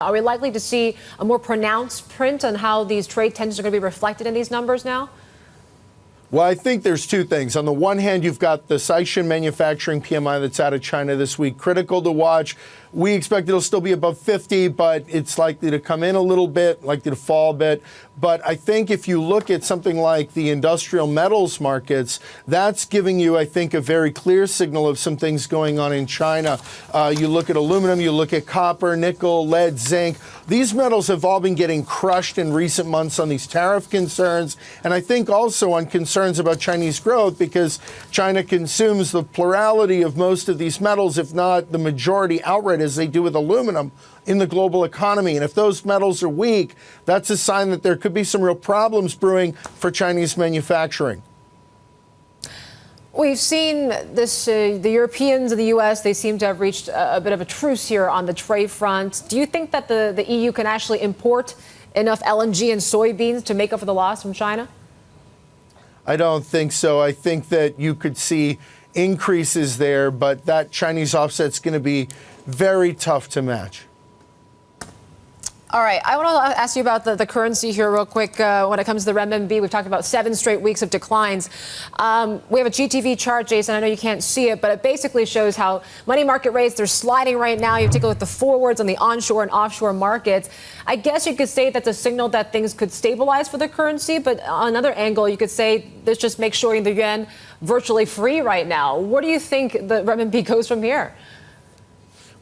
Are we likely to see a more pronounced print on how these trade tensions are going to be reflected in these numbers now? Well, I think there's two things. On the one hand, you've got the Caixin manufacturing PMI that's out of China this week, critical to watch. We expect it'll still be above 50, but it's likely to come in a little bit, likely to fall a bit. But I think if you look at something like the industrial metals markets, that's giving you, I think, a very clear signal of some things going on in China. You look at aluminum, you look at copper, nickel, lead, zinc. These metals have all been getting crushed in recent months on these tariff concerns, and I think also on concerns about Chinese growth, because China consumes the plurality of most of these metals, if not the majority outright, as they do with aluminum in the global economy. And if those metals are weak, that's a sign that there could be some real problems brewing for Chinese manufacturing. We've seen this, the Europeans and the U.S., they seem to have reached a bit of a truce here on the trade front. Do you think that the EU can actually import enough LNG and soybeans to make up for the loss from China? I don't think so. I think that you could see increases there, but that Chinese offset's going to be very tough to match. All right. I want to ask you about the currency here real quick. When it comes to the renminbi, we've talked about 7 straight weeks of declines. We have a GTV chart, Jason. I know you can't see it, but it basically shows how money market rates, they're sliding right now. You take a look at the forwards on the onshore and offshore markets. I guess you could say that's a signal that things could stabilize for the currency. But on another angle, you could say this just makes sure the yuan virtually free right now. Where do you think the renminbi goes from here?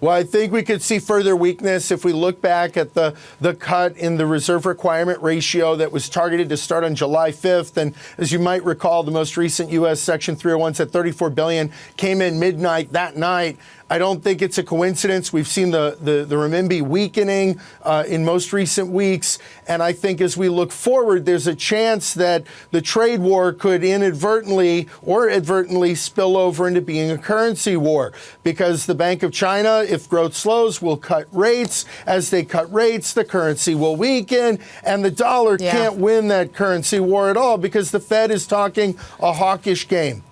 Well, I think we could see further weakness if we look back at the cut in the reserve requirement ratio that was targeted to start on July 5th. And as you might recall, the most recent U.S. Section 301 said $34 billion came in midnight that night. I don't think it's a coincidence. We've seen the renminbi weakening in most recent weeks. And I think as we look forward, there's a chance that the trade war could inadvertently or advertently spill over into being a currency war, because the Bank of China, if growth slows, will cut rates. As they cut rates, the currency will weaken, and the dollar can't win that currency war at all because the Fed is talking a hawkish game.